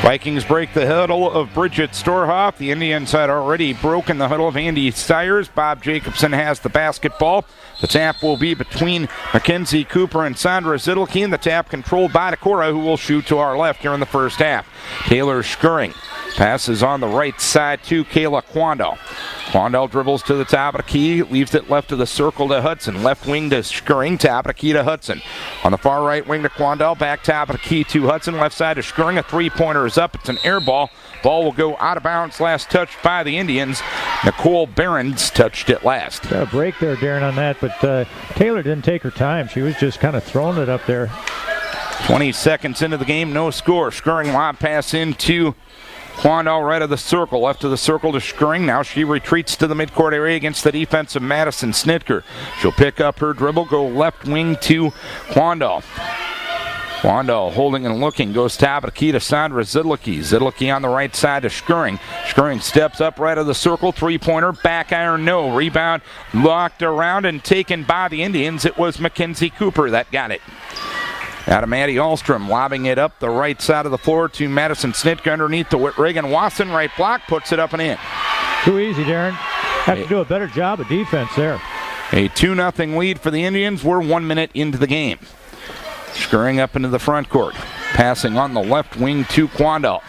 Vikings break the huddle of Bridget Storhoff. The Indians had already broken the huddle of Andy Stires. Bob Jacobson has the basketball. The tap will be between Mackenzie Cooper and Sandra Zidlke, and the tap controlled by Decora, who will shoot to our left here in the first half. Taylor Schuring passes on the right side to Kayla Quandel. Quandel dribbles to the top of the key, leaves it left of the circle to Hudson. Left wing to Schuring, top of the key to Hudson. On the far right wing to Quandel, back top of the key to Hudson. Left side to Schuring, a three-pointer is up. It's an air ball. Ball will go out of bounds, last touched by the Indians. Nicole Behrens touched it last. Got a break there, Darren, on that, but Taylor didn't take her time. She was just kind of throwing it up there. 20 seconds into the game, no score. Schuring lob pass into Quandel right of the circle, left of the circle to Schuring. Now she retreats to the midcourt area against the defense of Madison Snitker. She'll pick up her dribble, go left wing to Quandel. Quandel holding and looking, goes top of the key to Sandra Zidlke. Zidlke on the right side to Schuring. Schuring steps up right of the circle, three-pointer, back iron, no. Rebound locked around and taken by the Indians. It was Mackenzie Cooper that got it. Out of Maddie Ahlstrom, lobbing it up the right side of the floor to Madison Snitker underneath to Reagan Watson. Right block, puts it up and in. Too easy, Darren. Have to do a better job of defense there. A 2-0 lead for the Indians. We're 1 minute into the game. Schuring up into the front court. Passing on the left wing to Quandel.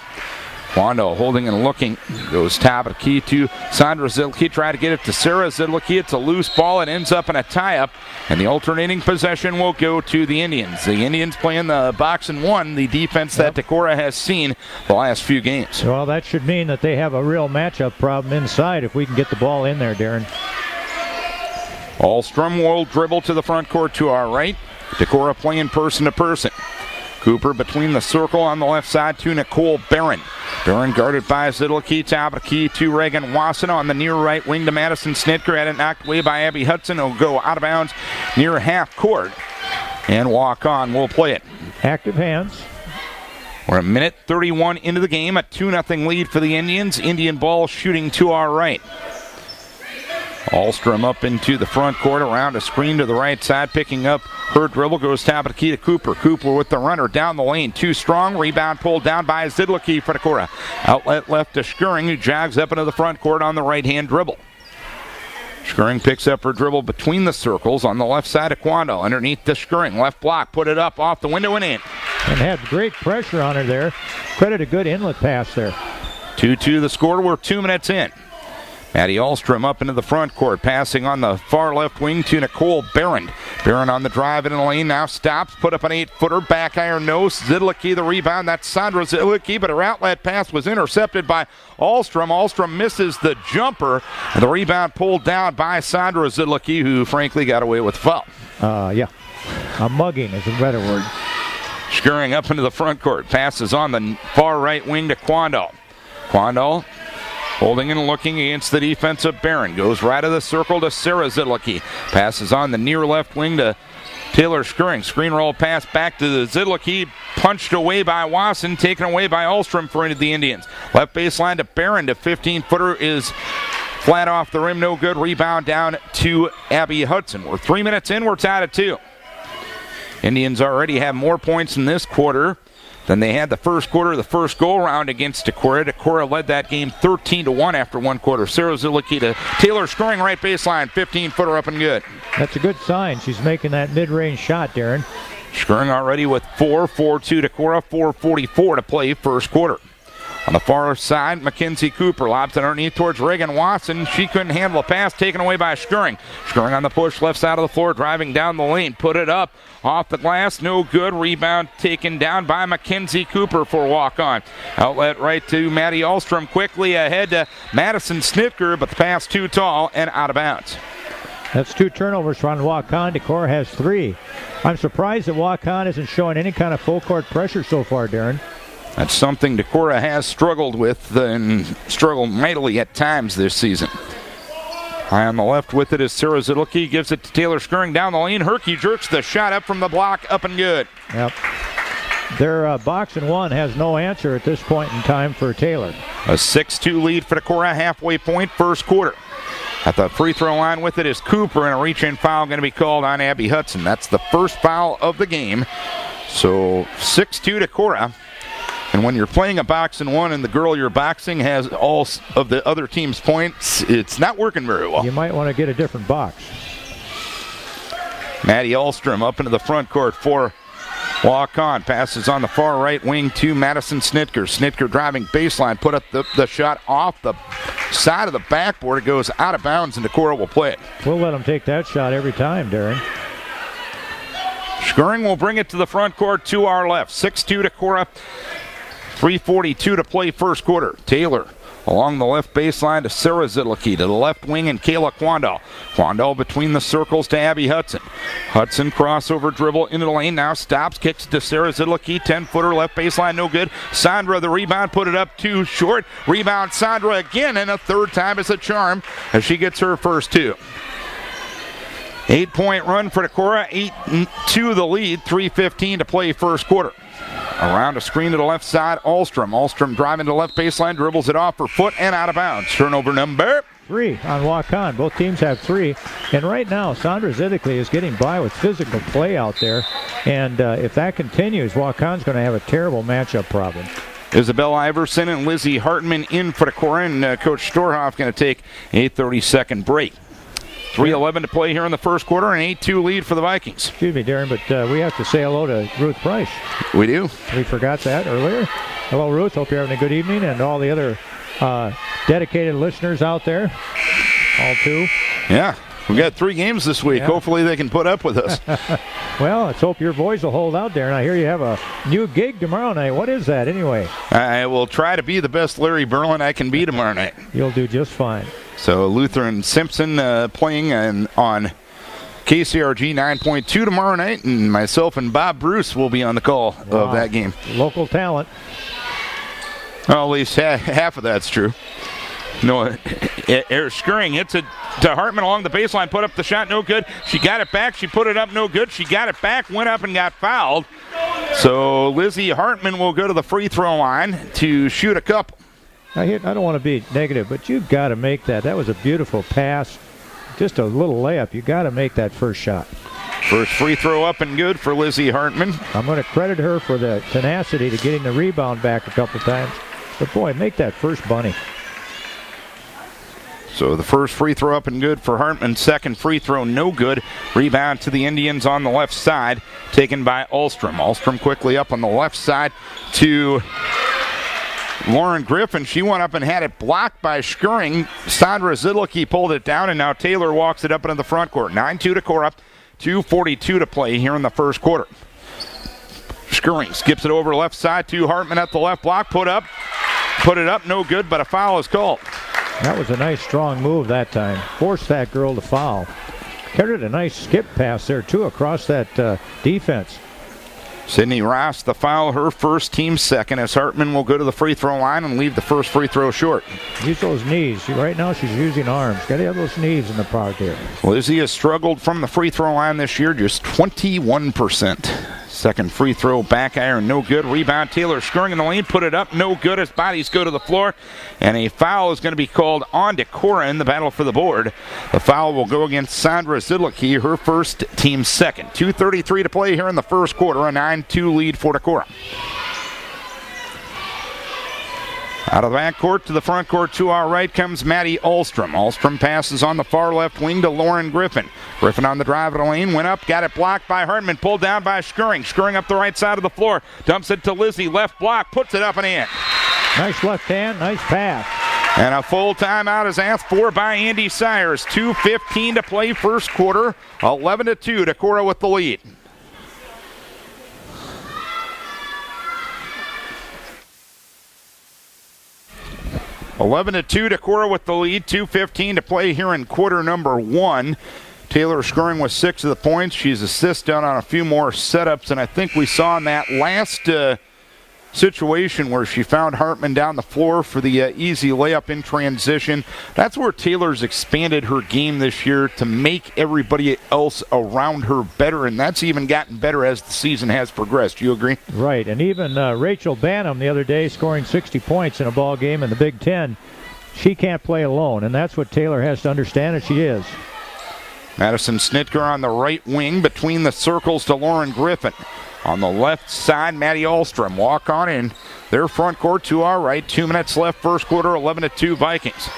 Quandel holding and looking. Goes top of the key to Sandra Zidlke. Try to get it to Sarah Zidlke. It's a loose ball. It ends up in a tie-up. And the alternating possession will go to the Indians. The Indians playing the box and one, the defense that Decora has seen the last few games. Well, that should mean that they have a real matchup problem inside if we can get the ball in there, Darren. Ahlstrom will dribble to the front court to our right. Decora playing person to person. Cooper between the circle on the left side to Nicole Barron. Barron guarded by Zidlke, top of the key to Reagan Wasson on the near right wing to Madison Snitker. Had it knocked away by Abby Hudson. It'll go out of bounds near half court. And Waukon will play it. Active hands. We're a minute 31 into the game. A 2-0 lead for the Indians. Indian ball shooting to our right. Ahlstrom up into the front court, around a screen to the right side, picking up her dribble, goes top of the key to Cooper. Cooper with the runner down the lane, too strong. Rebound pulled down by Zidlke for Decora. Outlet left to Schuring, who jogs up into the front court on the right-hand dribble. Schuring picks up her dribble between the circles on the left side of Quandel. Underneath the Schuring, left block, put it up off the window and in. And had great pressure on her there. Credit a good inlet pass there. 2-2 the score. We're 2 minutes in. Maddie Ahlstrom up into the front court, passing on the far left wing to Nicole Barron. Barron on the drive in the lane, now stops, put up an 8-footer, back iron nose. Zidlke the rebound, that's Sandra Zidlke, but her outlet pass was intercepted by Ahlstrom. Ahlstrom misses the jumper, and the rebound pulled down by Sandra Zidlke, who frankly got away with foul. Yeah, a mugging is a better word. Schuring up into the front court, passes on the far right wing to Quandel. Quandel holding and looking against the defense of Barron. Goes right of the circle to Sarah Zidlke. Passes on the near left wing to Taylor Schuring. Screen roll pass back to the Zidlke. Punched away by Wasson. Taken away by Ahlstrom for the Indians. Left baseline to Barron. The 15-footer is flat off the rim. No good. Rebound down to Abby Hudson. We're 3 minutes in. We're tied at 2. Indians already have more points in this quarter than they had the first quarter, the first go-around against Decora. Decora led that game 13-1 after one quarter. Sarah Zidlke to Taylor Schuring, right baseline, 15-footer up and good. That's a good sign. She's making that mid-range shot, Darren. Schuring already with 4-4-2 Decora, 4:44 to play first quarter. On the far side, Mackenzie Cooper lobs it underneath towards Reagan Watson. She couldn't handle a pass, taken away by Schuring. Schuring on the push, left side of the floor, driving down the lane. Put it up, off the glass, no good. Rebound taken down by Mackenzie Cooper for Waukon. Outlet right to Maddie Ahlstrom, quickly ahead to Madison Snitker, but the pass too tall and out of bounds. That's 2 turnovers on Waukon. Decora has 3. I'm surprised that Waukon isn't showing any kind of full court pressure so far, Darren. That's something Decora has struggled with and struggled mightily at times this season. High on the left with it is Sarah Zidlke. Gives it to Taylor Schuring down the lane. Herky jerks the shot up from the block, up and good. Yep. Their box and one has no answer at this point in time for Taylor. A 6-2 lead for Decora, halfway point, first quarter. At the free throw line with it is Cooper, and a reach-in foul going to be called on Abby Hudson. That's the first foul of the game. So 6-2 Decora. And when you're playing a boxing one and the girl you're boxing has all of the other team's points, it's not working very well. You might want to get a different box. Maddie Ahlstrom up into the front court for Waukon. Passes on the far right wing to Madison Snitker. Snitker driving baseline, put up the shot off the side of the backboard. It goes out of bounds and Decorah will play it. We'll let them take that shot every time, Darren. Scoring will bring it to the front court to our left. 6-2 Decorah. 3:42 to play first quarter. Taylor along the left baseline to Sarah Zidlicki. To the left wing and Kayla Quandall. Quandall between the circles to Abby Hudson. Hudson crossover dribble into the lane. Now stops, kicks to Sarah Zidlicki. 10-footer left baseline, no good. Sandra the rebound, put it up too short. Rebound Sandra again, and a third time is a charm as she gets her first two. 8-point run for Decorah. 8-2 the lead. 3:15 to play first quarter. Around a screen to the left side, Ahlstrom. Ahlstrom driving to the left baseline, dribbles it off her foot and out of bounds. Turnover number 3 on Waukon. Both teams have 3. And right now, Sandra Zidlicki is getting by with physical play out there. And if that continues, Waukon's going to have a terrible matchup problem. Isabel Iverson and Lizzie Hartman in for Decorah, and Coach Storhoff going to take a 30-second break. 3:11 to play here in the first quarter, an 8-2 lead for the Vikings. Excuse me, Darren, but we have to say hello to Ruth Price. We do. We forgot that earlier. Hello, Ruth. Hope you're having a good evening, and all the other dedicated listeners out there. All 2. Yeah, we got 3 games this week. Yeah. Hopefully they can put up with us. Well, let's hope your boys will hold out there. And I hear you have a new gig tomorrow night. What is that, anyway? I will try to be the best Larry Berlin I can be tomorrow night. You'll do just fine. So Luther and Simpson playing on KCRG 9.2 tomorrow night, and myself and Bob Bruce will be on the call of that game. Local talent. Well, at least half of that's true. No, Skirring hits it to Hartman along the baseline, put up the shot, no good. She got it back, she put it up, no good. She got it back, went up and got fouled. So Lizzie Hartman will go to the free throw line to shoot a couple. I don't want to be negative, but you've got to make that. That was a beautiful pass. Just a little layup. You've got to make that first shot. First free throw up and good for Lizzie Hartman. I'm going to credit her for the tenacity to getting the rebound back a couple times. But, boy, make that first bunny. So the first free throw up and good for Hartman. Second free throw no good. Rebound to the Indians on the left side, taken by Ahlstrom. Ahlstrom quickly up on the left side to Lauren Griffin. She went up and had it blocked by Skirring. Sandra Zidlicki pulled it down, and now Taylor walks it up into the front court. 9-2 Decorah, 2:42 to play here in the first quarter. Skirring skips it over left side to Hartman at the left block. Put it up, no good, but a foul is called. That was a nice strong move that time. Forced that girl to foul. Carried a nice skip pass there, too, across that defense. Sydney Ross, the foul, her first, team second, as Hartman will go to the free throw line and leave the first free throw short. Use those knees. Right now she's using arms. Got to have those knees in the product here. Lizzie has struggled from the free throw line this year, just 21%. Second free throw, back iron, no good. Rebound, Taylor Skirring in the lane, put it up, no good as bodies go to the floor. And a foul is going to be called on Decorah in the battle for the board. The foul will go against Sandra Zidlicki, her first, team second. 2:33 to play here in the first quarter, a 9-2 lead for Decorah. Out of the backcourt to the front court to our right comes Maddie Ahlstrom. Ahlstrom passes on the far left wing to Lauren Griffin. Griffin on the drive of the lane, went up, got it blocked by Hartman, pulled down by Skirring. Skirring up the right side of the floor, dumps it to Lizzie, left block, puts it up and in. Nice left hand, nice pass. And a full timeout is asked for by Andy Sires. 2:15 to play first quarter, 11-2, Decorah with the lead. Decorah with the lead. 2:15 to play here in quarter number one. Taylor Skirring with 6 of the points. She's assisted on a few more setups, and I think we saw in that last situation where she found Hartman down the floor for the easy layup in transition. That's where Taylor's expanded her game this year to make everybody else around her better, and that's even gotten better as the season has progressed. You agree? Right, and even Rachel Banham the other day scoring 60 points in a ball game in the Big Ten. She can't play alone, and that's what Taylor has to understand, and she is. Madison Snitker on the right wing between the circles to Lauren Griffin. On the left side, Maddie Ahlstrom. Walk on in their front court to our right. 2 minutes left, first quarter, 11-2 Vikings.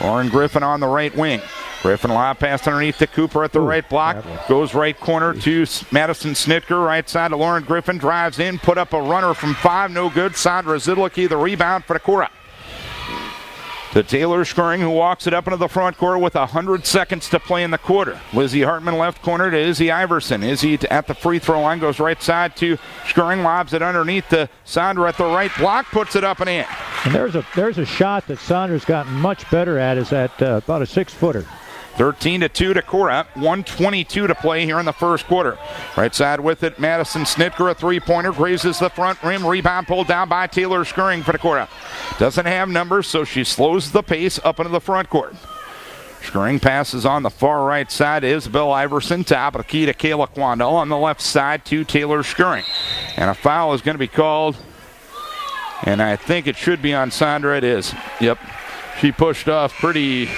Lauren Griffin on the right wing. Griffin lob pass underneath to Cooper at the right block. Goes right corner to Madison Snitker. Right side to Lauren Griffin. Drives in, put up a runner from 5. No good. Sandra Zidlicki the rebound for Decorah. To Taylor Skirring, who walks it up into the front court with 100 seconds to play in the quarter. Lizzie Hartman left corner to Izzy Iverson. Izzy at the free throw line goes right side to Skirring, lobs it underneath to Sandra at the right block, puts it up and in. And there's a shot that Sandra's gotten much better at, is at about a 6-footer. 13-2 Decorah, 1:22 to play here in the first quarter. Right side with it, Madison Snitker, a three-pointer, grazes the front rim, rebound pulled down by Taylor Skirring for Decorah. Doesn't have numbers, so she slows the pace up into the front court. Skirring passes on the far right side to Isabel Iverson, top of the key to Kayla Quandel, on the left side to Taylor Skirring. And a foul is going to be called, and I think it should be on Sandra. It is. Yep. She pushed off pretty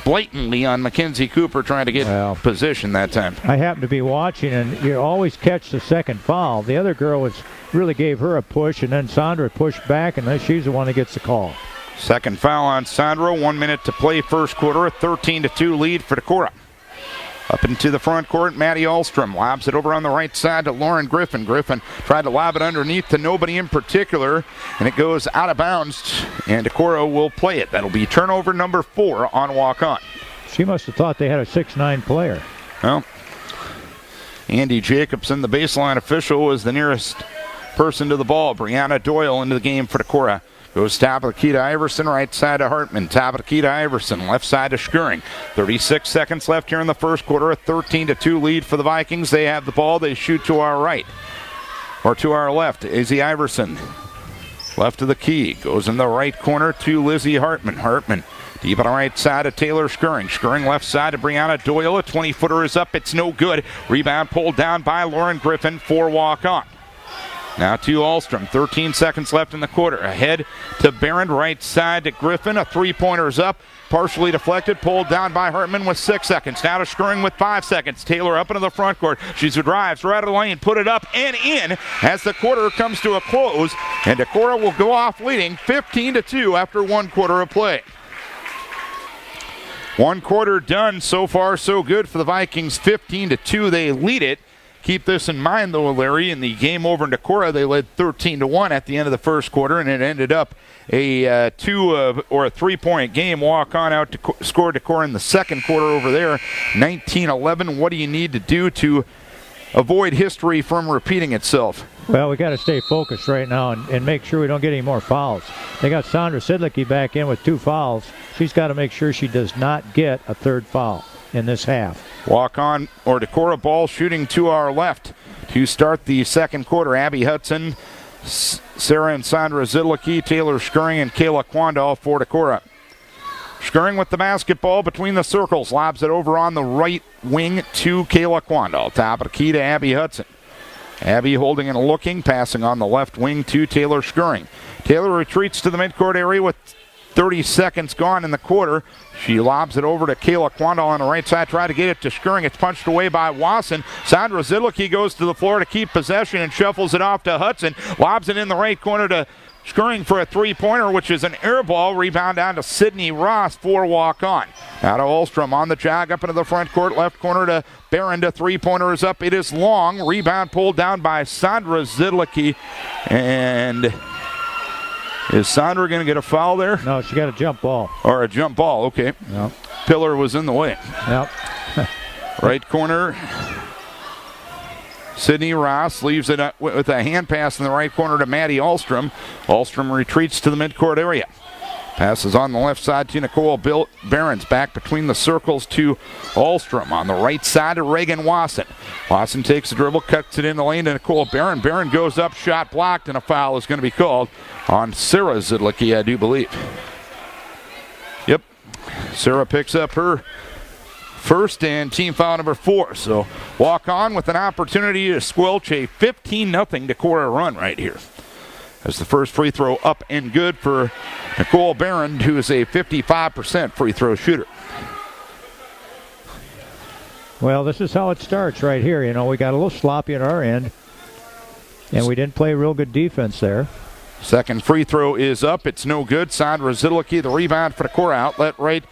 blatantly on Mackenzie Cooper trying to get position that time. I happened to be watching, and you always catch the second foul. The other girl really gave her a push, and then Sandra pushed back, and then she's the one that gets the call. Second foul on Sandra. 1 minute to play first quarter. A 13-2 lead for Decorah. Up into the front court, Maddie Ahlstrom lobs it over on the right side to Lauren Griffin. Griffin tried to lob it underneath to nobody in particular, and it goes out of bounds, and Decorah will play it. That'll be turnover number 4 on Waukon. She must have thought they had a 6'9" player. Well, Andy Jacobson, the baseline official, was the nearest person to the ball. Brianna Doyle into the game for Decorah. Goes top of the key to Iverson, right side to Hartman. Top of the key to Iverson, left side to Skirring. 36 seconds left here in the first quarter. A 13-2 lead for the Vikings. They have the ball. They shoot to our right, or to our left. Izzy Iverson, left of the key. Goes in the right corner to Lizzie Hartman. Hartman deep on the right side of Taylor Skirring. Skirring left side to Brianna Doyle. A 20-footer is up. It's no good. Rebound pulled down by Lauren Griffin for Walk-On. Now to Ahlstrom, 13 seconds left in the quarter. Ahead to Barron, right side to Griffin. A three-pointer is up, partially deflected, pulled down by Hartman with 6 seconds. Now to Skirring with 5 seconds. Taylor up into the front court. She drives right of the lane, put it up and in as the quarter comes to a close. And Decorah will go off leading 15-2 after 1 quarter of play. 1 quarter done. So far, so good for the Vikings. 15-2, they lead it. Keep this in mind, though, Larry. In the game over in Decorah, they led 13-1 at the end of the first quarter, and it ended up a 3-point game. Walk-On out to score Decorah in the second quarter over there, 19-11. What do you need to do to avoid history from repeating itself? Well, we got to stay focused right now and make sure we don't get any more fouls. They got Sandra Sidlicki back in with 2 fouls. She's got to make sure she does not get a 3rd foul in this half. Walk-On or Decorah ball shooting to our left to start the second quarter. Abby Hudson, Sarah and Sandra Zidlicki, Taylor Skirring, and Kayla Quandal for Decorah. Skirring with the basketball between the circles, lobs it over on the right wing to Kayla Quandal. Top of the key to Abby Hudson. Abby holding and looking, passing on the left wing to Taylor Skirring. Taylor retreats to the midcourt area with 30 seconds gone in the quarter. She lobs it over to Kayla Quandal on the right side, try to get it to Skirring. It's punched away by Wasson. Sandra Zidlicki goes to the floor to keep possession and shuffles it off to Hudson. Lobs it in the right corner to Skirring for a 3-pointer, which is an air ball. Rebound down to Sydney Ross for Walk-On. Now to Ahlstrom on the jog up into the front court. Left corner to Barron. To 3-pointer is up. It is long. Rebound pulled down by Sandra Zidlicki. And is Sandra going to get a foul there? No, she got a jump ball. Or a jump ball, okay. Yep. Pillar was in the way. Yep. Right corner. Sydney Ross leaves it with a hand pass in the right corner to Maddie Ahlstrom. Ahlstrom retreats to the midcourt area. Passes on the left side to Nicole Barons. Back between the circles to Ahlstrom. On the right side to Reagan Wasson. Wasson takes the dribble, cuts it in the lane to Nicole Barron. Barron goes up, shot blocked, and a foul is going to be called on Sarah Zidlicki, I do believe. Yep. Sarah picks up her first and team foul number 4. So Walk-On with an opportunity to squelch a 15-0 Decorah run right here. As the first free throw up and good for Nicole Barron, who is a 55% free throw shooter. Well, this is how it starts right here. You know, we got a little sloppy at our end, and we didn't play real good defense there. Second free throw is up. It's no good. Sandra Zidlicki, the rebound for the Decorah. Outlet right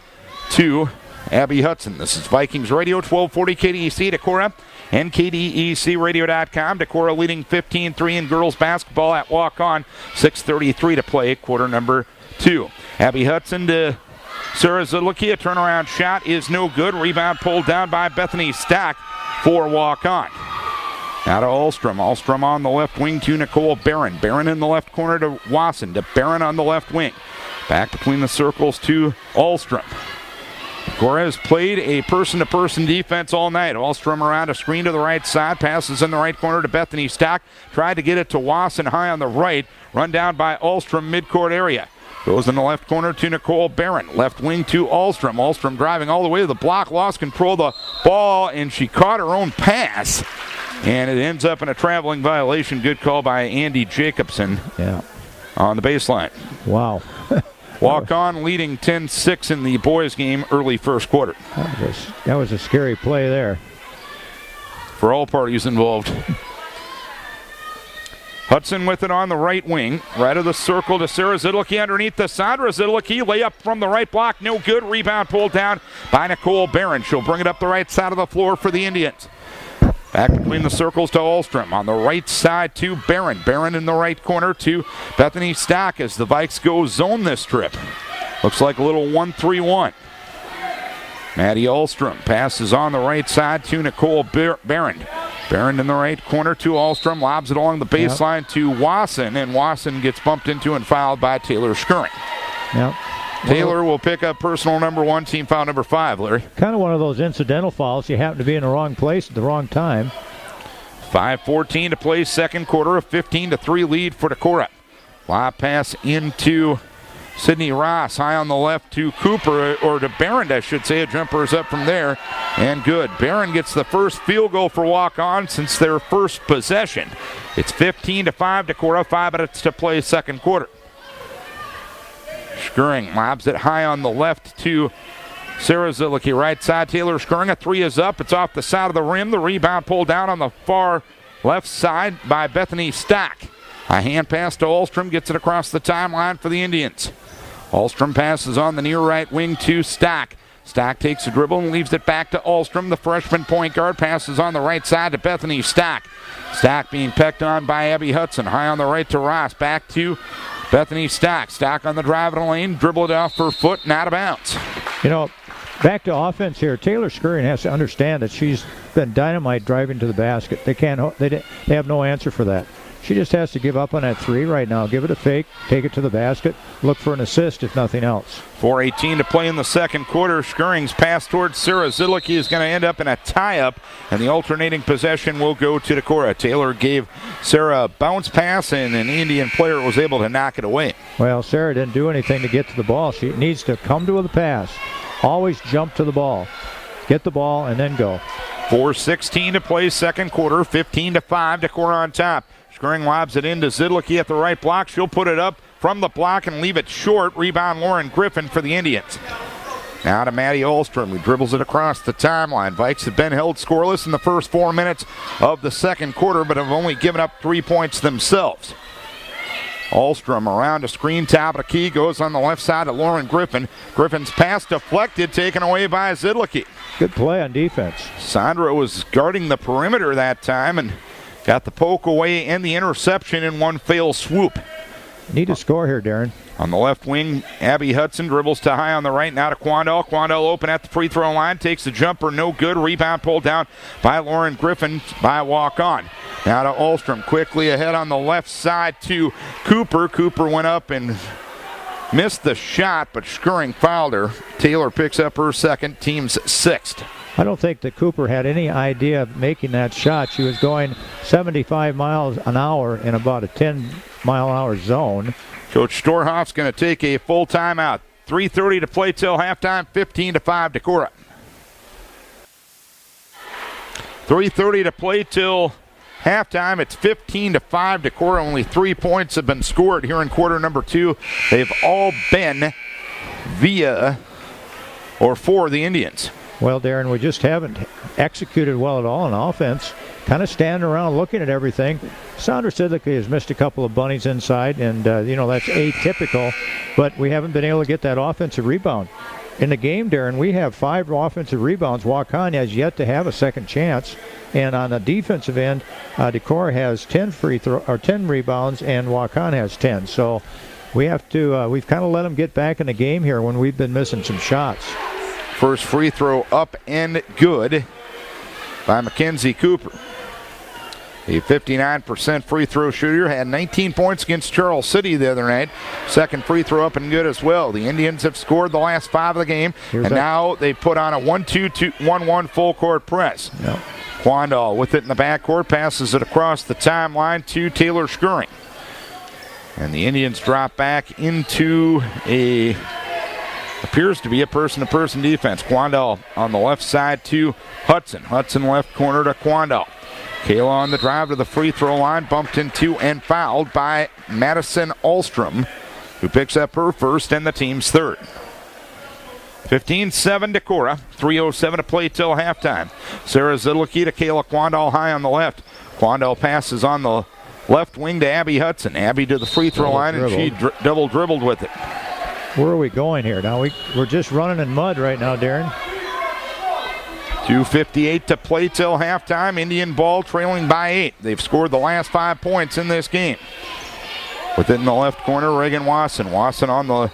to Abby Hudson. This is Vikings Radio, 1240 KDEC, Decorah, and KDECradio.com. Decorah leading 15-3 in girls basketball at Waukon. 6:33 to play, quarter number 2. Abby Hudson to Sarah Zidlicki. A turnaround shot is no good. Rebound pulled down by Bethany Stack for Waukon. Now to Ahlstrom. Ahlstrom on the left wing to Nicole Barron. Barron in the left corner to Wasson. To Barron on the left wing. Back between the circles to Ahlstrom. Decorah has played a person-to-person defense all night. Ahlstrom around a screen to the right side. Passes in the right corner to Bethany Stack. Tried to get it to Wasson high on the right. Run down by Ahlstrom midcourt area. Goes in the left corner to Nicole Barron. Left wing to Ahlstrom. Ahlstrom driving all the way to the block. Lost control of the ball, and she caught her own pass. And it ends up in a traveling violation. Good call by Andy Jacobson on the baseline. Wow. Waukon leading 10-6 in the boys' game early first quarter. That was a scary play there. For all parties involved. Hudson with it on the right wing. Right of the circle to Sarah Zidlicki underneath the Sandra Zidlicki. Layup from the right block. No good. Rebound pulled down by Nicole Barron. She'll bring it up the right side of the floor for the Indians. Back between the circles to Ahlstrom. On the right side to Barron. Barron in the right corner to Bethany Stack as the Vikes go zone this trip. Looks like a little 1-3-1. Maddie Ahlstrom passes on the right side to Nicole Barron. Barron in the right corner to Ahlstrom. Lobs it along the baseline to Wasson. And Wasson gets bumped into and fouled by Taylor Skirring. Yep. Taylor will pick up personal number 1, team foul number 5, Larry. Kind of one of those incidental fouls. You happen to be in the wrong place at the wrong time. 5:14 to play, second quarter, a 15-3 lead for Decorah. Lob pass into Sydney Ross, high on the left to Cooper, or to Barron, I should say. A jumper is up from there, and good. Barron gets the first field goal for Waukon since their first possession. It's 15-5, Decorah, 5 minutes to play second quarter. Skirring lobs it high on the left to Sarah Zidlicki. Right side, Taylor Skirring. A 3 is up. It's off the side of the rim. The rebound pulled down on the far left side by Bethany Stack. A hand pass to Ahlstrom. Gets it across the timeline for the Indians. Ahlstrom passes on the near right wing to Stack. Stack takes a dribble and leaves it back to Ahlstrom. The freshman point guard passes on the right side to Bethany Stack. Stack being pecked on by Abby Hudson. High on the right to Ross. Back to Bethany Stack. Stack on the drive in the lane. Dribble it off her foot and out of bounds. You know, back to offense here. Taylor Skirring has to understand that she's been dynamite driving to the basket. They have no answer for that. She just has to give up on that 3 right now. Give it a fake, take it to the basket, look for an assist if nothing else. 4:18 to play in the second quarter. Skirring's pass towards Sarah Zidlicki is going to end up in a tie-up, and the alternating possession will go to Decorah. Taylor gave Sarah a bounce pass, and an Indian player was able to knock it away. Well, Sarah didn't do anything to get to the ball. She needs to come to the pass. Always jump to the ball. Get the ball and then go. 4:16 to play second quarter. 15-5, Decorah on top. Skirring lobs it into Zidlicki at the right block. She'll put it up from the block and leave it short. Rebound Lauren Griffin for the Indians. Now to Maddie Ahlstrom, who dribbles it across the timeline. Vikes have been held scoreless in the first 4 minutes of the second quarter, but have only given up 3 points themselves. Ahlstrom around a screen, top of the key, goes on the left side to Lauren Griffin. Griffin's pass deflected, taken away by Zidlicki. Good play on defense. Sandra was guarding the perimeter that time and got the poke away and the interception in one fail swoop. Need to score here, Darren. On the left wing, Abby Hudson dribbles to high on the right, now to Quandel. Quandel open at the free throw line, takes the jumper, no good. Rebound pulled down by Lauren Griffin by Waukon. Now to Ahlstrom, quickly ahead on the left side to Cooper. Cooper went up and missed the shot, but Skirring fouled her. Taylor picks up her second, team's 6th. I don't think that Cooper had any idea of making that shot. She was going 75 miles an hour in about a 10-mile-an-hour zone. Coach Storhoff's going to take a full timeout. 3:30 to play till halftime, 15-5 Decorah. 3:30 to play till halftime. It's 15-5 Decorah. Only 3 points have been scored here in quarter number 2. They've all been for the Indians. Well, Darren, we just haven't executed well at all on offense. Kind of standing around looking at everything. Sandra Sidlicki has missed a couple of bunnies inside, and, that's atypical, but we haven't been able to get that offensive rebound. In the game, Darren, we have 5 offensive rebounds. Waukon has yet to have a second chance. And on the defensive end, Decorah has 10 rebounds, and Waukon has 10. So we have to. We've kind of let them get back in the game here when we've been missing some shots. First free throw up and good by Mackenzie Cooper. A 59% free throw shooter, had 19 points against Charles City the other night. Second free throw up and good as well. The Indians have scored the last 5 of the game, now they put on a 1-2-1-1 full court press. Yep. Quandall with it in the backcourt, passes it across the timeline to Taylor Skirring. And the Indians drop back into appears to be a person-to-person defense. Quandall on the left side to Hudson. Hudson left corner to Quandall. Kayla on the drive to the free throw line, bumped into and fouled by Madison Ahlstrom, who picks up her first and the team's third. 15-7 Decorah, 3:07 to play till halftime. Sarah Zidlicki to Kayla Quandall high on the left. Quandall passes on the left wing to Abby Hudson. Abby to the free throw line, and she double dribbled with it. Where are we going here? Now we're just running in mud right now, Darren. 2:58 to play till halftime. Indian ball trailing by 8. They've scored the last 5 points in this game. Within the left corner, Reagan Wasson. Wasson on the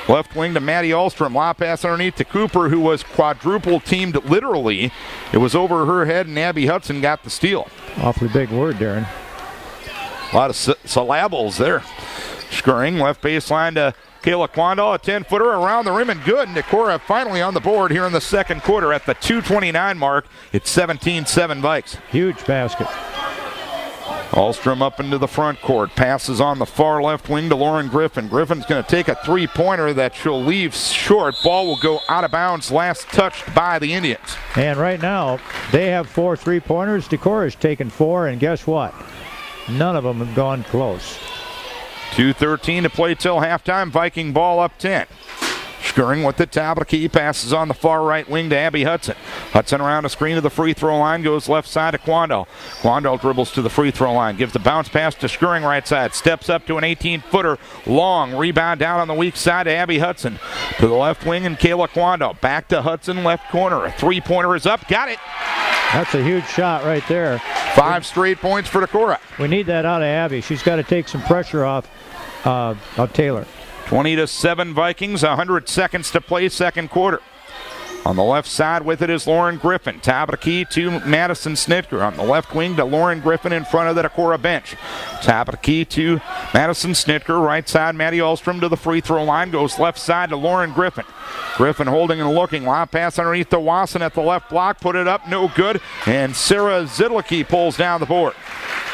left wing to Maddie Ahlstrom. Lob pass underneath to Cooper, who was quadruple teamed literally. It was over her head, and Abby Hudson got the steal. Awfully big word, Darren. A lot of syllables there. Skirring left baseline to Kayla Quandall, a 10-footer around the rim and good. And Decorah finally on the board here in the second quarter at the 2:29 mark. It's 17-7 Vikes. Huge basket. Ahlstrom up into the front court. Passes on the far left wing to Lauren Griffin. Griffin's going to take a three-pointer that she'll leave short. Ball will go out of bounds, last touched by the Indians. And right now, they have 4 3-pointers. Decorah's taken 4, and guess what? None of them have gone close. 2:13 to play till halftime. Viking ball up 10. Skirring with the top of the key, passes on the far right wing to Abby Hudson. Hudson around a screen to the free throw line, goes left side to Quandall. Quandall dribbles to the free throw line, gives the bounce pass to Skirring right side, steps up to an 18-footer, long rebound down on the weak side to Abby Hudson. To the left wing and Kayla Quandall. Back to Hudson, left corner. A three-pointer is up, got it. That's a huge shot right there. 5 straight points for Decorah. We need that out of Abby. She's got to take some pressure off Taylor. 20-7 Vikings, 100 seconds to play second quarter. On the left side with it is Lauren Griffin. Top of the key to Madison Snitker. On the left wing to Lauren Griffin in front of the Decorah bench. Top of the key to Madison Snitker. Right side, Maddie Ahlstrom to the free throw line. Goes left side to Lauren Griffin. Griffin holding and looking. Lob pass underneath to Wasson at the left block. Put it up, no good. And Sarah Zidlicki pulls down the board.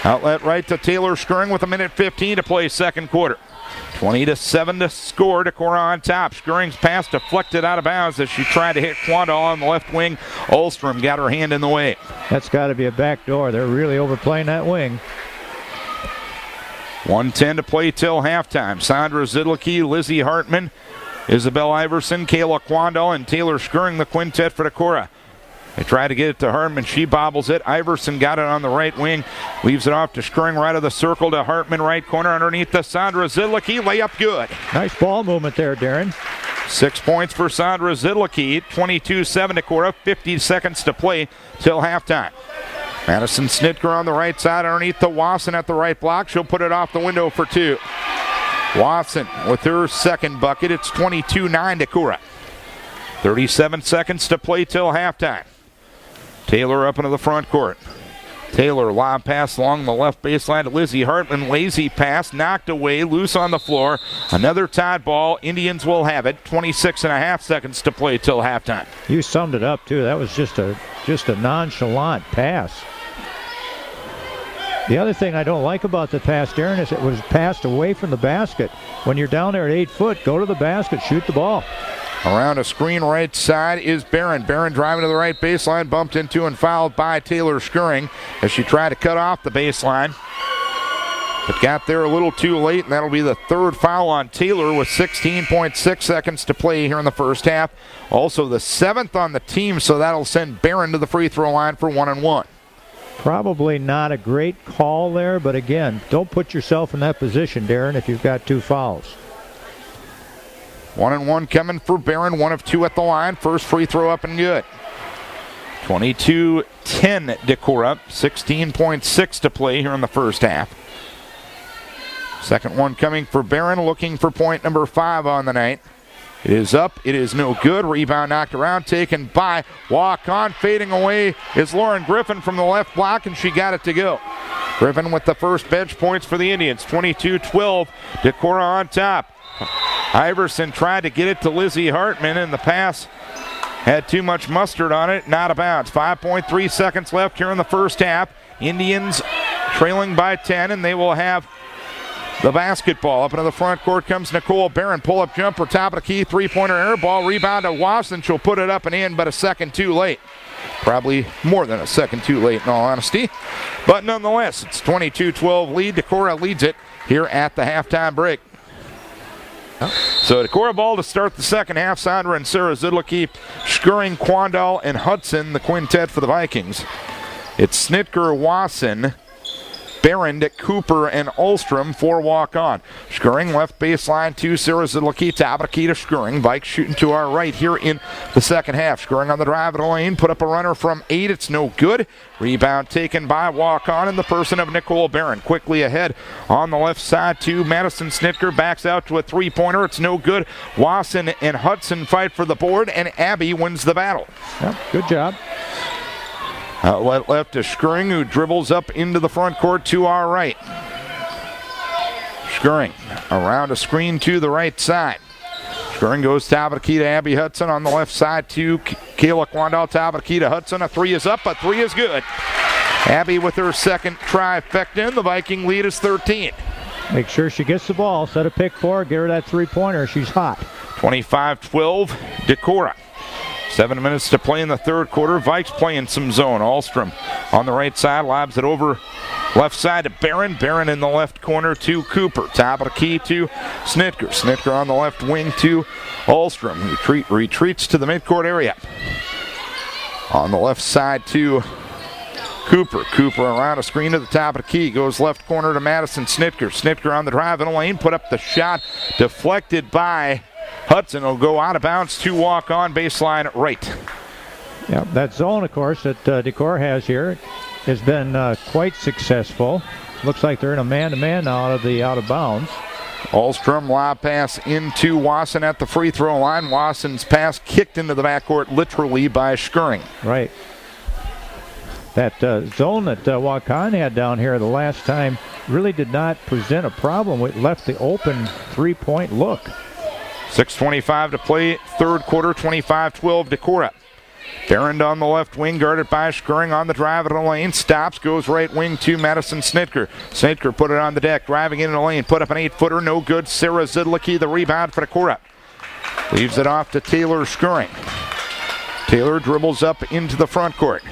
Outlet right to Taylor Skirring with 1:15 to play second quarter. 20-7 to score. Decorah on top. Skirring's pass deflected out of bounds as she tried to hit Quandall on the left wing. Ahlstrom got her hand in the way. That's got to be a back door. They're really overplaying that wing. 1:10 to play till halftime. Sandra Zidlicki, Lizzie Hartman, Isabel Iverson, Kayla Quandall, and Taylor Skirring, the quintet for Decorah. They try to get it to Hartman. She bobbles it. Iverson got it on the right wing. Leaves it off to Skirring right of the circle to Hartman, right corner underneath to Sandra Zidlicki. Layup good. Nice ball movement there, Darren. 6 points for Sandra Zidlicki. 22-7 Decorah. 50 seconds to play till halftime. Madison Snitker on the right side underneath to Wasson at the right block. She'll put it off the window for 2. Wasson with her second bucket. It's 22-9 Decorah. 37 seconds to play till halftime. Taylor up into the front court. Taylor lob pass along the left baseline to Lizzie Hartman. Lazy pass, knocked away, loose on the floor. Another tied ball. Indians will have it. 26.5 seconds to play till halftime. You summed it up too. That was just a nonchalant pass. The other thing I don't like about the pass, Darren, is it was passed away from the basket. When you're down there at 8 foot, go to the basket, shoot the ball. Around a screen right side is Barron. Barron driving to the right baseline, bumped into and fouled by Taylor Skirring as she tried to cut off the baseline. but got there a little too late, and that'll be the third foul on Taylor with 16.6 seconds to play here in the first half. Also the 7th on the team, so that'll send Barron to the free throw line for 1-1. Probably not a great call there, but again, don't put yourself in that position, Darren, if you've got 2 fouls. 1-1 coming for Barron, 1 of 2 at the line. First free throw up and good. 22-10 Decorah, 16.6 to play here in the first half. Second one coming for Barron, looking for point number 5 on the night. It is up, it is no good. Rebound knocked around, taken by Waukon. Fading away is Lauren Griffin from the left block, and she got it to go. Griffin with the first bench points for the Indians. 22-12, Decorah on top. Iverson tried to get it to Lizzie Hartman, and the pass had too much mustard on it, not a bounce. 5.3 seconds left here in the first half. Indians trailing by 10, and they will have the basketball. Up into the front court comes Nicole Barron. Pull-up jumper, top of the key, three-pointer air ball. Rebound to Wasson. She'll put it up and in, but a second too late. Probably more than a second too late, in all honesty. But nonetheless, it's 22-12 lead. Decorah leads it here at the halftime break. So Decorah ball to start the second half. Sandra and Sarah Zidlicki, Schuring, Quandal, and Hudson, the quintet for the Vikings. It's Snitker, Wasson, Barron, Cooper, and Ulstrom for Waukon. Schuring left baseline to Sarah Zidlicki. Top of the key to Schuring. Vikes shooting to our right here in the second half. Schuring on the drive of the lane. Put up a runner from 8. It's no good. Rebound taken by Waukon in the person of Nicole Barron. Quickly ahead on the left side to Madison Snitker. Backs out to a three-pointer. It's no good. Wasson and Hudson fight for the board, and Abby wins the battle. Yep, good job. Outlet left to Schuring, who dribbles up into the front court to our right. Schuring around a screen to the right side. Schuring goes top of the key to Abby Hudson on the left side to Kayla Quandal. Top of the key to Hudson. A 3 is up, a 3 is good. Abby with her second trifecta, and the Viking lead is 13. Make sure she gets the ball. Set a pick for her. Get her that three-pointer. She's hot. 25-12, Decorah. 7 minutes to play in the third quarter. Vikes playing some zone. Allstrom on the right side, lobs it over left side to Barron. Barron in the left corner to Cooper. Top of the key to Snitker. Snitker on the left wing to Allstrom, who retreats to the midcourt area. On the left side to Cooper. Cooper around a screen to the top of the key. Goes left corner to Madison Snitker. Snitker on the drive in the lane. Put up the shot. Deflected by Hudson. Will go out of bounds to Waukon baseline right. Yeah, that zone, of course, that Decorah has here has been quite successful. Looks like they're in a man-to-man now out of bounds. Allstrom lob pass into Wasson at the free throw line. Wasson's pass kicked into the backcourt literally by Schuring. Right. That zone that Waukon had down here the last time really did not present a problem. It left the open three-point look. 6:25 to play, third quarter, 25-12 Decorah. Barron on the left wing, guarded by Schuring on the drive in the lane. Stops, goes right wing to Madison Snitker. Snitker put it on the deck, driving into the lane, put up an 8-footer, no good. Sarah Zidlicki, the rebound for Decorah. Leaves it off to Taylor Schuring. Taylor dribbles up into the front court.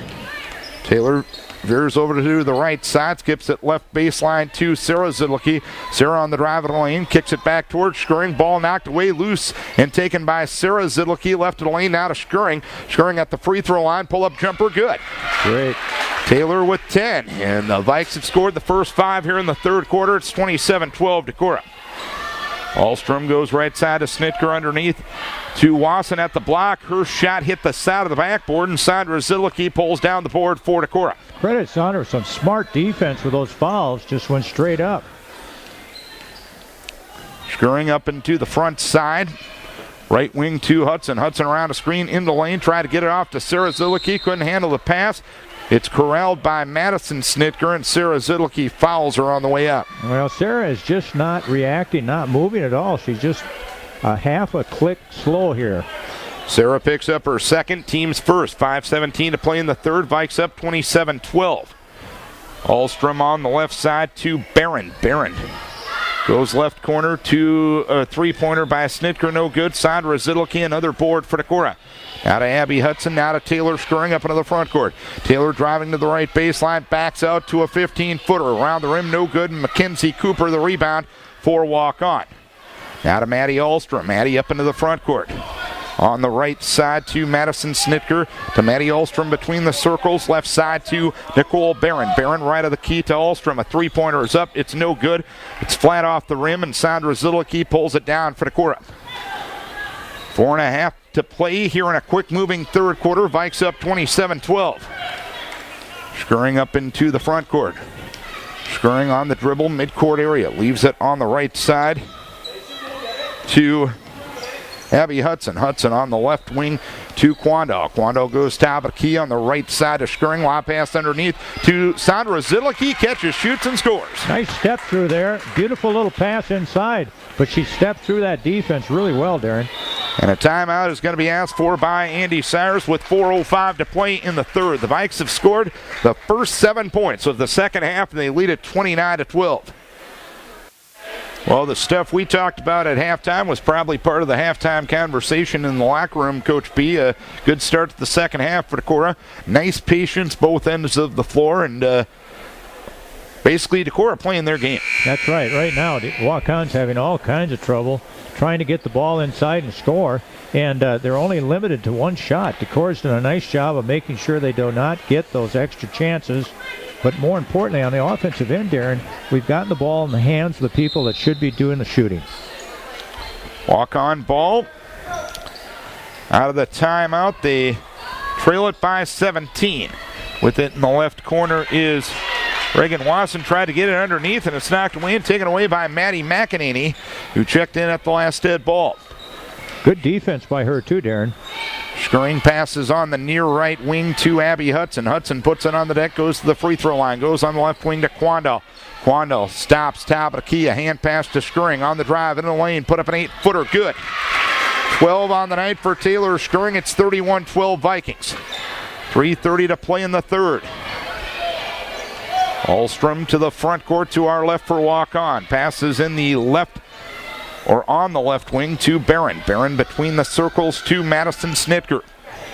Taylor veers over to the right side, skips it left baseline to Sarah Zidlicki. Sarah on the drive of the lane, kicks it back towards Schuring. Ball knocked away loose and taken by Sarah Zidlicki. Left of the lane now to Schuring. Schuring at the free throw line, pull-up jumper, good. Great. Taylor with 10, and the Vikes have scored the first 5 here in the third quarter. It's 27-12 Decorah. Allstrom goes right side to Snitker underneath to Wasson at the block. Her shot hit the side of the backboard, and Sandra Zidlicki pulls down the board for Decorah. Credit Sandra, some smart defense with those fouls. Just went straight up. Schuring up into the front side. Right wing to Hudson. Hudson around a screen in the lane. Tried to get it off to Sarah Zidlicki. Couldn't handle the pass. It's corralled by Madison Snitker, and Sarah Zidlicki fouls her on the way up. Well, Sarah is just not reacting, not moving at all. She's just a half a click slow here. Sarah picks up her second, team's first. 5:17 to play in the third. Vikes up 27-12. Allstrom on the left side to Barron. Barron Goes left corner to a three-pointer by Snitker, no good. Sandra Zidlke, another board for Decorah. Now to Abby Hudson, now to Taylor Skirring up into the front court. Taylor driving to the right baseline, backs out to a 15-footer. Around the rim, no good. Mackenzie Cooper, the rebound for Waukon. Now to Maddie Ahlstrom. Maddie up into the front court. On the right side to Madison Snitker, to Maddie Ahlstrom between the circles. Left side to Nicole Barron. Barron right of the key to Ahlstrom. A three-pointer is up. It's no good. It's flat off the rim, and Sandra Zidlke pulls it down for Decorah. 4.5 to play here in a quick-moving third quarter. Vikes up 27-12. Skirring up into the front court. Skirring on the dribble, midcourt area. Leaves it on the right side to Abby Hudson. Hudson on the left wing to Quando. Quando goes top of the key on the right side of Skirring. Lob pass underneath to Sandra Zidlke. Catches, shoots, and scores. Nice step through there. Beautiful little pass inside. But she stepped through that defense really well, Darren. And a timeout is going to be asked for by Andy Sayers with 4:05 to play in the third. The Vikes have scored the first 7 points of the second half, and they lead at 29-12. Well, the stuff we talked about at halftime was probably part of the halftime conversation in the locker room, Coach B. A good start to the second half for Decorah. Nice patience both ends of the floor, and basically Decorah playing their game. That's right. Right now, Waukon's having all kinds of trouble trying to get the ball inside and score, and they're only limited to one shot. Decorah's done a nice job of making sure they do not get those extra chances. But more importantly, on the offensive end, Darren, we've gotten the ball in the hands of the people that should be doing the shooting. Waukon ball. Out of the timeout, they trail it by 17. With it in the left corner is Reagan Wasson. Tried to get it underneath, and it's knocked away and taken away by Maddie McEnany, who checked in at the last dead ball. Good defense by her too, Darren. Skirring passes on the near right wing to Abby Hudson. Hudson puts it on the deck, goes to the free throw line, goes on the left wing to Quando. Quando stops, top of the key, a hand pass to Skirring on the drive in the lane, put up an 8-footer, good. 12 on the night for Taylor Skirring. It's 31-12 Vikings. 3:30 to play in the third. Ahlstrom to the front court to our left for Waukon. Passes in the left, or on the left wing to Barron. Barron between the circles to Madison Snitker.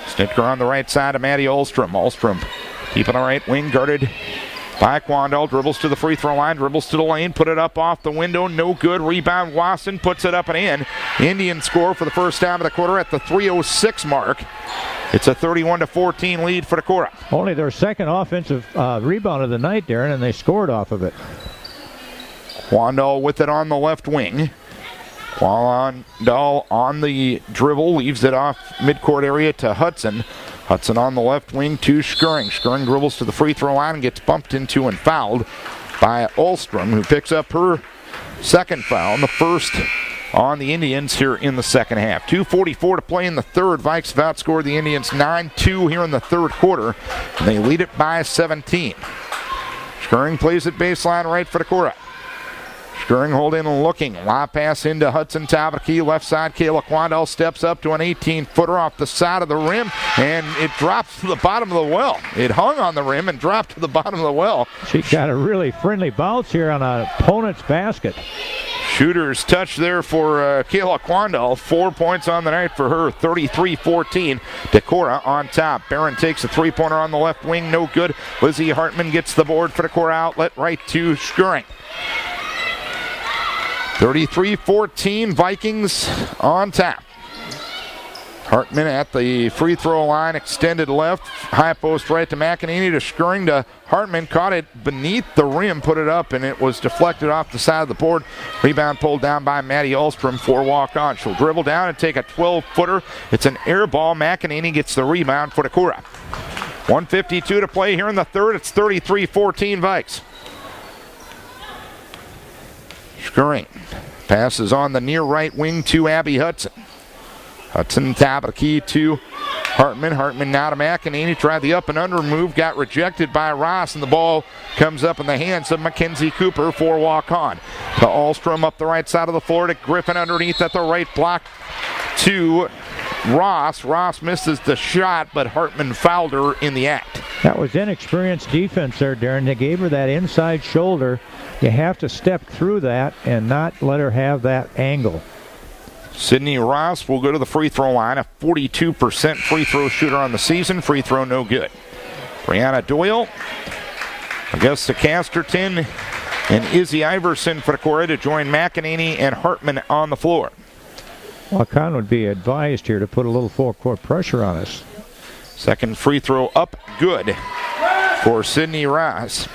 Snitker on the right side of Maddie Ahlstrom. Ahlstrom keeping the right wing guarded by Quandel. Dribbles to the free throw line, dribbles to the lane, put it up off the window, no good. Rebound, Wasson puts it up and in. Indians score for the first time of the quarter at the 3:06 mark. It's a 31-14 lead for Decorah. Only their second offensive rebound of the night, Darren, and they scored off of it. Quandel with it on the left wing. Quandel on the dribble, leaves it off midcourt area to Hudson. Hudson on the left wing to Skirring. Skirring dribbles to the free throw line and gets bumped into and fouled by Ahlstrom, who picks up her second foul, the first on the Indians here in the second half. 2:44 to play in the third. Vikes have outscored the Indians 9-2 here in the third quarter, and they lead it by 17. Skirring plays it baseline right for Decorah. Skirring holding and looking. Lob pass into Hudson, top of the key, left side. Kayla Quandel steps up to an 18-footer off the side of the rim, and it drops to the bottom of the well. It hung on the rim and dropped to the bottom of the well. She got a really friendly bounce here on an opponent's basket. Shooter's touch there for Kayla Quandel. 4 points on the night for her, 33-14. Decorah on top. Barron takes a three-pointer on the left wing, no good. Lizzie Hartman gets the board for Decorah, outlet right to Skirring. 33-14, Vikings on top. Hartman at the free throw line, extended left, high post right to McEnany, to Skirring to Hartman, caught it beneath the rim, put it up, and it was deflected off the side of the board. Rebound pulled down by Maddie Ahlstrom for Waukon. She'll dribble down and take a 12-footer. It's an air ball. McEnany gets the rebound for Decorah. 1:52 to play here in the third. It's 33-14 Vikes. Skirring passes on the near right wing to Abby Hudson. Hudson top of the key to Hartman. Hartman now to McEnany. Tried the up and under move. Got rejected by Ross, and the ball comes up in the hands of Mackenzie Cooper for Waukon. To Ahlstrom up the right side of the floor to Griffin underneath at the right block to Ross. Ross misses the shot, but Hartman fouled her in the act. That was inexperienced defense there, Darren. They gave her that inside shoulder You have to step through that and not let her have that angle. Sydney Ross will go to the free throw line, a 42% free throw shooter on the season. Free throw no good. Brianna Doyle, Augusta Casterton, and Izzy Iverson for Decorah to join McEnany and Hartman on the floor. Waukon would be advised here to put a little full court pressure on us. Second free throw up, good for Sydney Ross.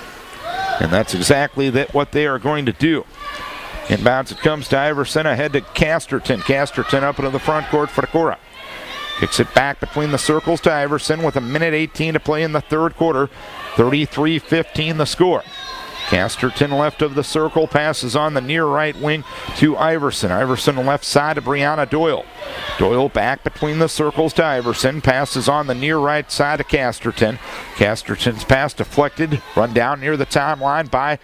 And that's exactly what they are going to do. Inbounds it comes to Iverson, ahead to Casterton. Casterton up into the front court for Decorah. Kicks it back between the circles to Iverson with 1:18 to play in the third quarter. 33-15 the score. Casterton left of the circle, passes on the near right wing to Iverson. Iverson left side to Brianna Doyle. Doyle back between the circles to Iverson, passes on the near right side to Casterton. Casterton's pass deflected, run down near the timeline by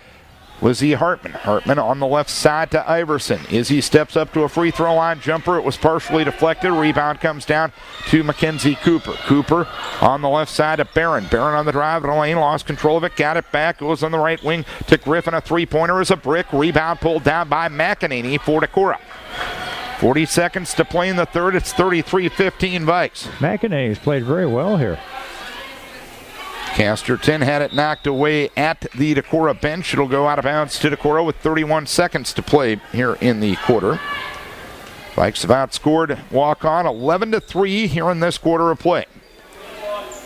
Lizzie Hartman. Hartman on the left side to Iverson. Izzy steps up to a free throw line jumper. It was partially deflected. Rebound comes down to Mackenzie Cooper. Cooper on the left side to Barron. Barron on the drive in the lane, lost control of it, got it back, goes on the right wing to Griffin. A three-pointer is a brick. Rebound pulled down by McEnany for Decorah. 40 seconds to play in the third. It's 33-15 Vikes. McEnany's played very well here. Casterton had it knocked away at the Decorah bench. It'll go out of bounds to Decorah with 31 seconds to play here in the quarter. Vikes have outscored Waukon 11-3 here in this quarter of play.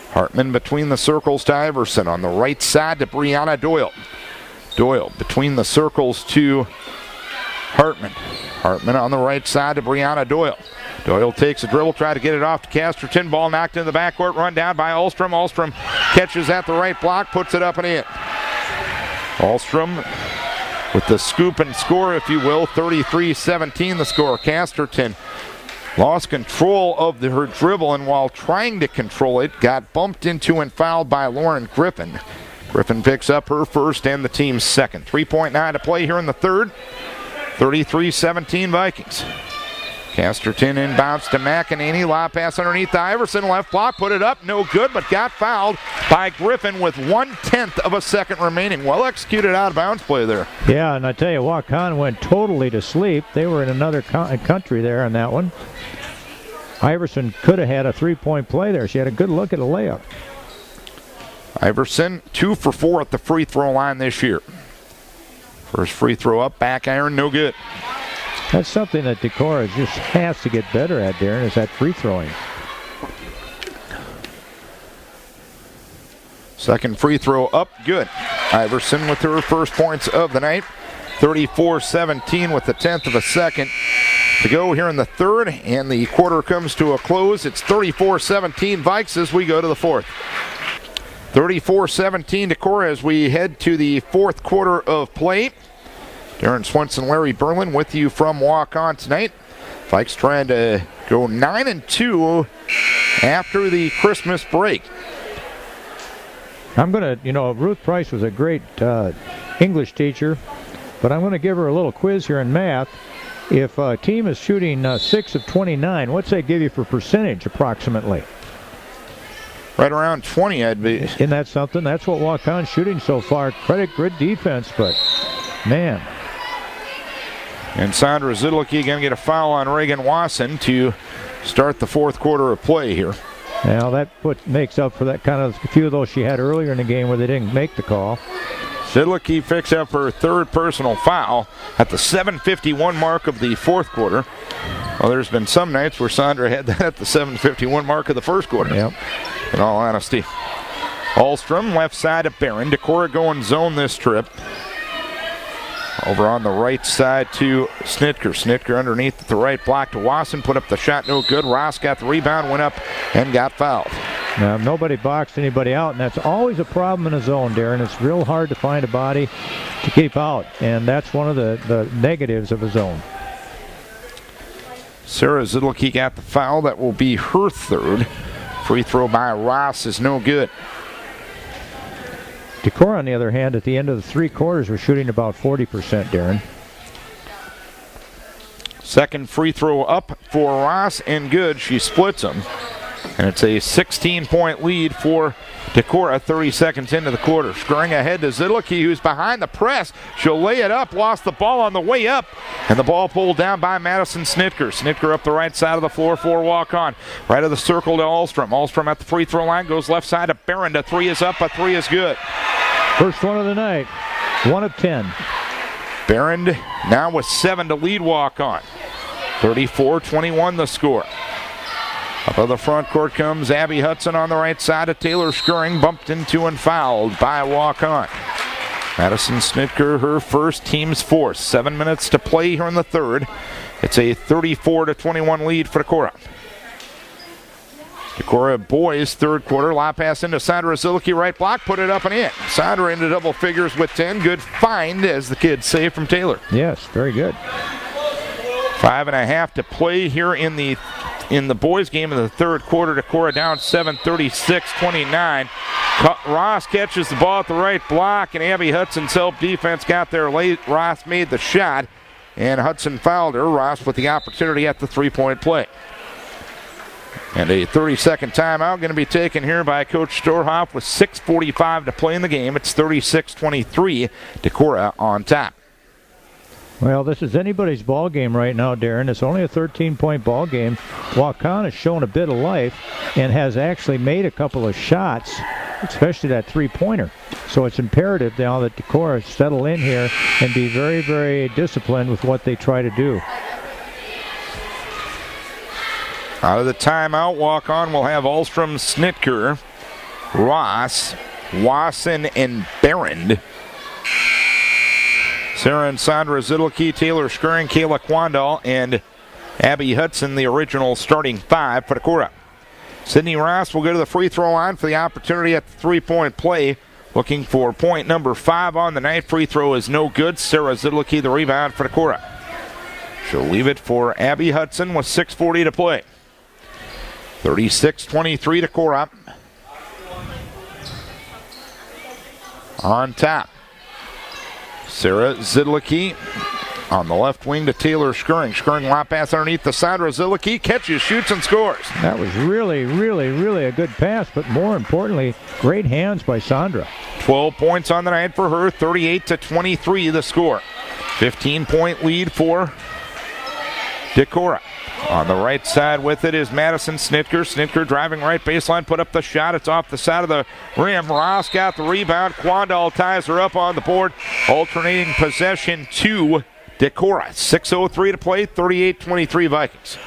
Hartman between the circles to Iverson. On the right side to Brianna Doyle. Doyle between the circles to Hartman. Hartman on the right side to Brianna Doyle. Doyle takes a dribble, try to get it off to Casterton. Ball knocked in the backcourt, run down by Ahlstrom. Ahlstrom catches at the right block, puts it up and in. Ahlstrom with the scoop and score, if you will. 33-17 the score. Casterton lost control of her dribble, and while trying to control it, got bumped into and fouled by Lauren Griffin. Griffin picks up her first and the team's second. 3.9 to play here in the third. 33-17 Vikings. Casterton inbounds to McEnany. Lob pass underneath to Iverson. Left block, put it up. No good, but got fouled by Griffin with 1/10 of a second remaining. Well executed out of bounds play there. Yeah, and I tell you, Waukon went totally to sleep. They were in another country there on that one. Iverson could have had a three-point play there. She had a good look at a layup. Iverson 2 for 4 at the free throw line this year. First free throw up, back iron, no good. That's something that Decorah just has to get better at, Darren, is that free throwing. Second free throw up, good. Iverson with her first points of the night. 34-17 with the 10th of a second to go here in the third, and the quarter comes to a close. It's 34-17 Vikes as we go to the fourth. 34-17 Decorah as we head to the fourth quarter of play. Darren Swenson, Larry Berlin with you from Waukon tonight. Vikes trying to go 9-2 after the Christmas break. I'm going to, Ruth Price was a great English teacher, but I'm going to give her a little quiz here in math. If a team is shooting 6 of 29, what's that give you for percentage approximately? Right around 20, I'd be. Isn't that something? That's what Waukon's shooting so far. Credit, good defense, but man. And Sandra Zidlicki going to get a foul on Reagan Wasson to start the fourth quarter of play here. Now that makes up for that kind of few of those she had earlier in the game where they didn't make the call. Zidlicki picks up her third personal foul at the 7:51 mark of the fourth quarter. Well, there's been some nights where Sandra had that at the 7:51 mark of the first quarter. Yep. In all honesty. Ahlstrom left side of Barron. Decorah going zone this trip. Over on the right side to Snitker. Snitker underneath at the right block to Wasson. Put up the shot, no good. Ross got the rebound, went up, and got fouled. Now, nobody boxed anybody out, and that's always a problem in a zone, Darren. It's real hard to find a body to keep out, and that's one of the negatives of a zone. Sarah Zidlicki got the foul. That will be her third. Free throw by Ross is no good. Decorah, on the other hand, at the end of the three quarters, was shooting about 40%, Darren. Second free throw up for Ross and good. She splits them. And it's a 16-point lead for Decorah, 30 seconds into the quarter. Scurrying ahead to Zidlicki, who's behind the press. She'll lay it up, lost the ball on the way up, and the ball pulled down by Madison Snitker. Snitker up the right side of the floor for Waukon. Right of the circle to Ahlstrom. Ahlstrom at the free throw line, goes left side to Barron. A three is up, a three is good. First one of the night, 1 of 10. Barron now with 7 to lead Waukon. 34-21 the score. Up on the front court comes Abby Hudson on the right side of Taylor Scurrying, bumped into and fouled by Waukon. Madison Snitker, her first, team's fourth. 7 minutes to play here in the third. It's a 34-21 lead for Decorah. Decorah boys, third quarter. Lob pass into Sandra Zillicki, right block, put it up and in. Sandra into double figures with 10. Good find, as the kids say, from Taylor. Yes, very good. 5.5 to play here in the boys' game in the third quarter. Decorah down 7, 36-29. Ross catches the ball at the right block, and Abby Hudson's help defense got there late. Ross made the shot, and Hudson fouled her. Ross with the opportunity at the three-point play. And a 30-second timeout going to be taken here by Coach Storhoff with 6:45 to play in the game. It's 36-23, Decorah on top. Well, this is anybody's ball game right now, Darren. It's only a 13-point ball game. Waukon has shown a bit of life and has actually made a couple of shots, especially that three-pointer. So it's imperative now that Decorah settle in here and be very, very disciplined with what they try to do. Out of the timeout, Waukon will have Ahlstrom, Snitker, Ross, Wasson, and Barron. Sarah and Sandra Zidlicki, Taylor Scurrying, Kayla Quandal, and Abby Hudson, the original starting five for Decorah. Sydney Ross will go to the free throw line for the opportunity at the three-point play. Looking for point number 5 on the night. Free throw is no good. Sarah Zidlicki, the rebound for Decorah. She'll leave it for Abby Hudson with 6:40 to play. 36-23 Decorah. On top, Sarah Zidlicki on the left wing to Taylor Scurrying. Scurrying lob pass underneath the Sandra Zidlicki. Catches, shoots, and scores. That was really, really, really a good pass, but more importantly, great hands by Sandra. 12 points on the night for her, 38-23 the score. 15-point lead for Decorah. On the right side with it is Madison Snitker. Snitker driving right baseline, put up the shot. It's off the side of the rim. Ross got the rebound. Quandal ties her up on the board. Alternating possession to Decorah. 6:03 to play, 38-23 Vikings.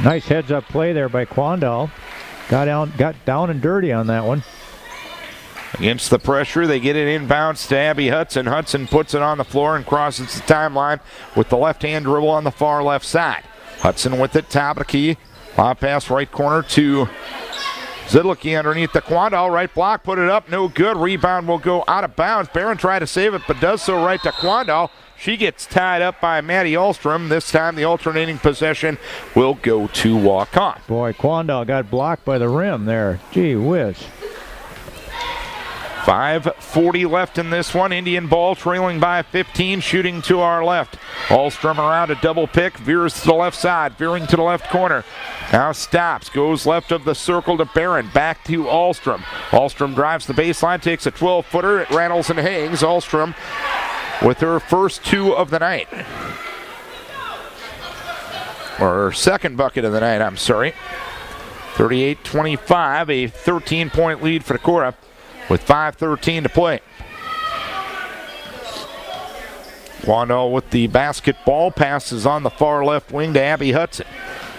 Nice heads-up play there by Quandal. Got down and dirty on that one. Against the pressure, they get it inbounds to Abby Hudson. Hudson puts it on the floor and crosses the timeline with the left-hand dribble on the far left side. Hudson with it, top of the key. Lob pass right corner to Zidlicki underneath the Quandal. Right block, put it up, no good. Rebound will go out of bounds. Barron tried to save it, but does so right to Quandal. She gets tied up by Maddie Ahlstrom. This time the alternating possession will go to Waukon. Boy, Quandal got blocked by the rim there. Gee whiz. 5:40 left in this one. Indian ball trailing by 15, shooting to our left. Ahlstrom around a double pick, veers to the left side, veering to the left corner. Now stops, goes left of the circle to Barron, back to Ahlstrom. Ahlstrom drives the baseline, takes a 12-footer, it rattles and hangs. Ahlstrom with her first 2 of the night. Or her second bucket of the night, I'm sorry. 38-25, a 13-point lead for Decorah with 5:13 to play. Quandal with the basketball, passes on the far left wing to Abby Hudson.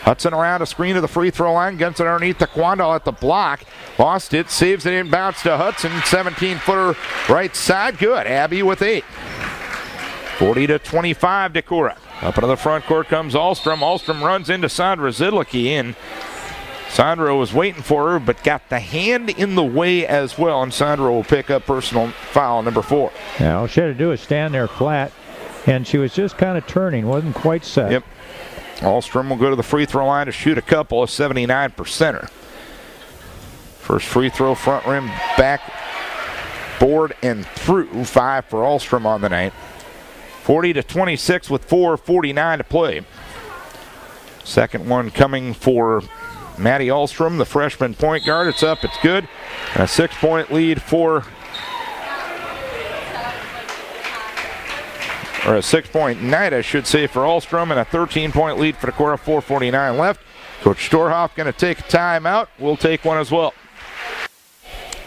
Hudson around a screen to the free throw line, gets it underneath to Quandal at the block. Lost it, saves it inbounds to Hudson. 17-footer right side, good. Abby with 8. 40-25 Decorah. Up into the front court comes Ahlstrom. Ahlstrom runs into Sandra Zidlicki, and Sandra was waiting for her, but got the hand in the way as well, and Sandra will pick up personal foul number 4. Yeah, all she had to do is stand there flat, and she was just kind of turning, wasn't quite set. Yep. Ahlstrom will go to the free throw line to shoot a couple of 79%er. First free throw, front rim, back, board, and through. 5 for Ahlstrom on the night. 40-26 with 4:49 to play. Second one coming for Maddie Ahlstrom, the freshman point guard. It's up, it's good. And a 6-point lead for, or a 6-point night, I should say, for Ahlstrom, and a 13-point lead for Decorah. 4:49 left. Coach Storhoff going to take a timeout. We'll take one as well.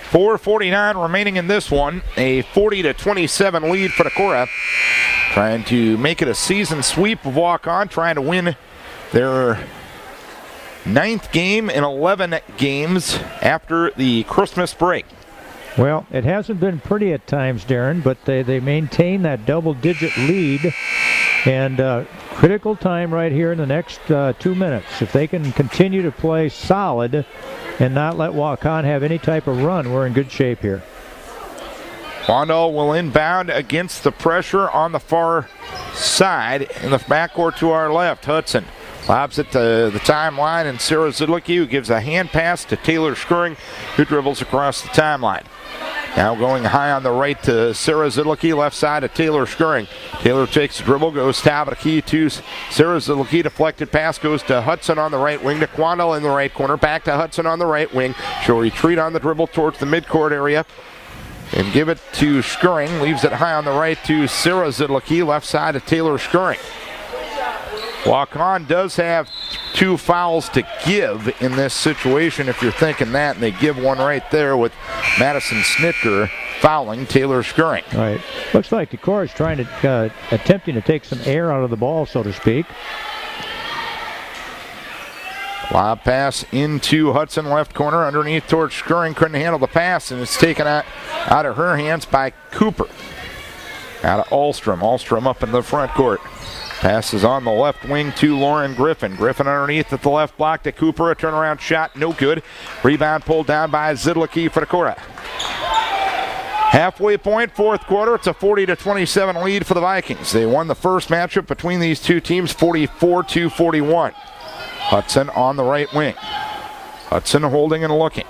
4:49 remaining in this one. A 40-27 lead for Decorah. Trying to make it a season sweep of Waukon, trying to win their 9th game in 11 games after the Christmas break. Well, it hasn't been pretty at times, Darren, but they maintain that double-digit lead. And critical time right here in the next 2 minutes. If they can continue to play solid and not let Waukon have any type of run, we're in good shape here. Quandall will inbound against the pressure on the far side in the backcourt to our left. Hudson lobs it to the timeline, and Sarah Zidlicki, who gives a hand pass to Taylor Skruring, who dribbles across the timeline. Now going high on the right to Sarah Zidlicki, left side to Taylor Skruring. Taylor takes the dribble, goes top of the key to Sarah Zidlicki. Deflected pass goes to Hudson on the right wing, to Quandall in the right corner. Back to Hudson on the right wing. She'll retreat on the dribble towards the midcourt area and give it to Skruring. Leaves it high on the right to Sarah Zidlicki, left side to Taylor Skruring. Waukon does have 2 fouls to give in this situation, if you're thinking that, and they give one right there with Madison Snitker fouling Taylor Skruring. Right. Looks like Decorah is trying to attempting to take some air out of the ball, so to speak. Lob pass into Hudson, left corner, underneath towards Skruring. Couldn't handle the pass, and it's taken out of her hands by Cooper. Out of Ahlstrom. Ahlstrom up in the front court. Passes on the left wing to Lauren Griffin. Griffin underneath at the left block to Cooper. A turnaround shot, no good. Rebound pulled down by Zidlicki for Decorah. Halfway point, 4th quarter. It's a 40-27 lead for the Vikings. They won the first matchup between these two teams, 44-41. Hudson on the right wing. Hudson holding and looking.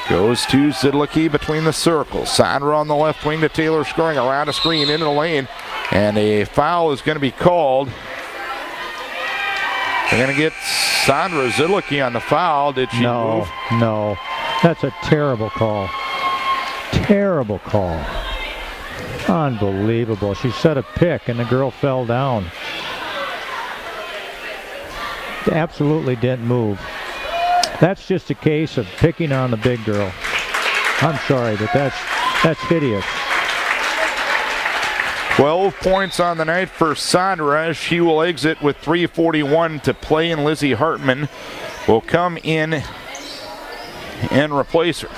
Goes to Zidlicki between the circles. Sandra on the left wing to Taylor Skruring, around a screen into the lane. And a foul is going to be called. They're going to get Sandra Zidlicki on the foul. Did she move? No. That's a terrible call. Terrible call. Unbelievable. She set a pick and the girl fell down. Absolutely didn't move. That's just a case of picking on the big girl. I'm sorry, but that's hideous. 12 points on the night for Sandra. She will exit with 3:41 to play, and Lizzie Hartman will come in and replace her.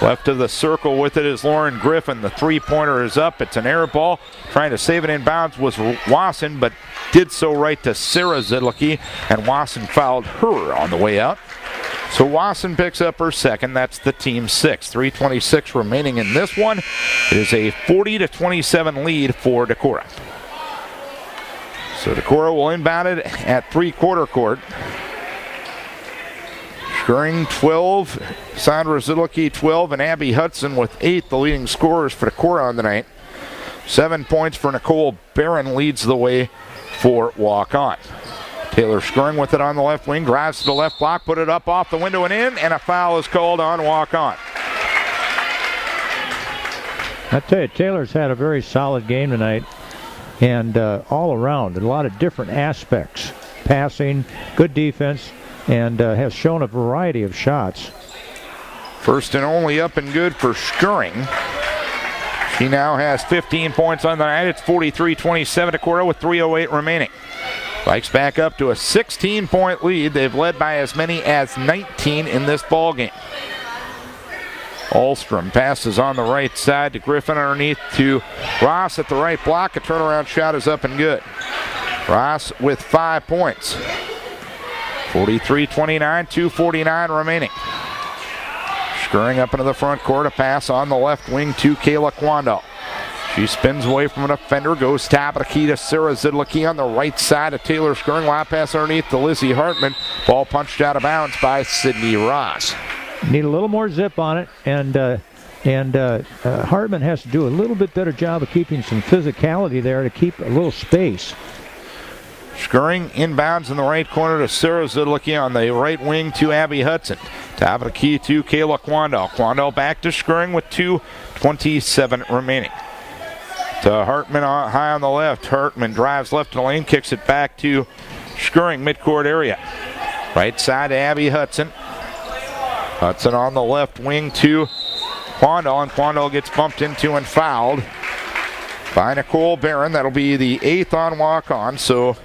Left of the circle with it is Lauren Griffin. The 3-pointer is up. It's an air ball. Trying to save it in bounds was Wasson, but did so right to Sarah Zidlicki, and Wasson fouled her on the way out. So Wasson picks up her second. That's the team 6. 3:26 remaining in this one. It is a 40-27 lead for Decorah. So Decorah will inbound it at 3-quarter court. Skruring 12, Sandra Zidlicki 12, and Abby Hudson with 8, the leading scorers for Decorah on the night. 7 points for Nicole Barron leads the way for Waukon. Taylor Skruring with it on the left wing, drives to the left block, put it up off the window and in, and a foul is called on Waukon. I tell you, Taylor's had a very solid game tonight, and all around, a lot of different aspects. Passing, good defense, and has shown a variety of shots. First and only up and good for Skruring. She now has 15 points on the night. It's 43-27 Decorah with 3:08 remaining. Vikes back up to a 16-point lead. They've led by as many as 19 in this ballgame. Ahlstrom passes on the right side to Griffin underneath to Ross at the right block. A turnaround shot is up and good. Ross with 5 points. 43-29, 2:49 remaining. Skruring up into the front court, a pass on the left wing to Kayla Quandall. She spins away from a defender, goes top of the key to Sarah Zidlicki on the right side of Taylor Skruring. Lob pass underneath to Lizzie Hartman. Ball punched out of bounds by Sydney Ross. Need a little more zip on it, and Hartman has to do a little bit better job of keeping some physicality there to keep a little space. Skirring inbounds in the right corner to Sarah Zidlicki on the right wing to Abby Hudson. Top of the key to Kayla Quandall. Quandall back to Skirring with 2:27 remaining. To Hartman high on the left. Hartman drives left in the lane, kicks it back to Skirring midcourt area. Right side to Abby Hudson. Hudson on the left wing to Quandall, and Quandall gets bumped into and fouled by Nicole Barron. That'll be the 8th on Waukon, so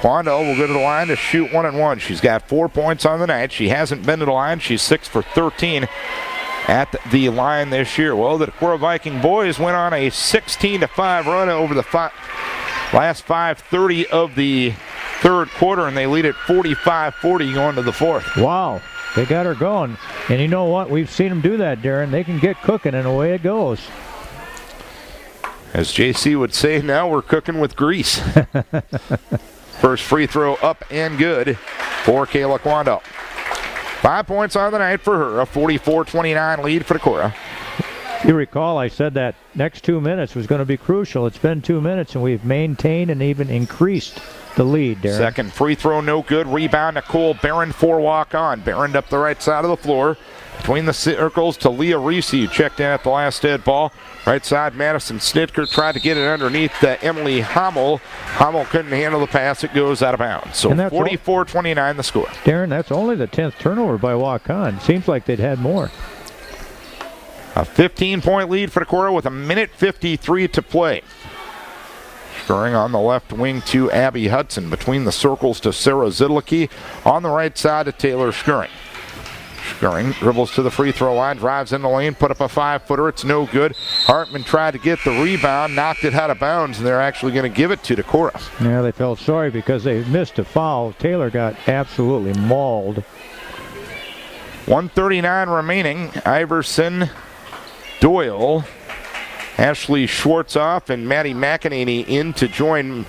Quandall will go to the line to shoot 1-1. She's got 4 points on the night. She hasn't been to the line. She's 6 for 13 at the line this year. Well, the Decorah Viking boys went on a 16-5 run over the last 5:30 of the third quarter, and they lead at 45-40 going to the fourth. Wow, they got her going. And you know what? We've seen them do that, Darren. They can get cooking, and away it goes. As JC would say, now we're cooking with grease. First free throw up and good for Kayla Quandall. 5 points on the night for her, a 44-29 lead for Decorah. You recall I said that next 2 minutes was going to be crucial. It's been 2 minutes, and we've maintained and even increased the lead, Darren. Second free throw, no good. Rebound, Nicole Barron for Waukon. Barron up the right side of the floor. Between the circles to Leah Reese, who checked in at the last dead ball. Right side, Madison Snitker tried to get it underneath Emily Hummel. Hummel couldn't handle the pass. It goes out of bounds. So 44-29 the score. Darren, that's only the 10th turnover by Waukon. Seems like they'd had more. A 15-point lead for Decorah with 1:53 to play. Skirring on the left wing to Abby Hudson. Between the circles to Sarah Zidlicki. On the right side to Taylor Skirring. Skirring dribbles to the free throw line, drives in the lane, put up a 5-footer. It's no good. Hartman tried to get the rebound, knocked it out of bounds, and they're actually going to give it to Decorah. Yeah, they felt sorry because they missed a foul. Taylor got absolutely mauled. 1:39 remaining. Iverson, Doyle, Ashley Schwartzoff, and Maddie McEnany in to join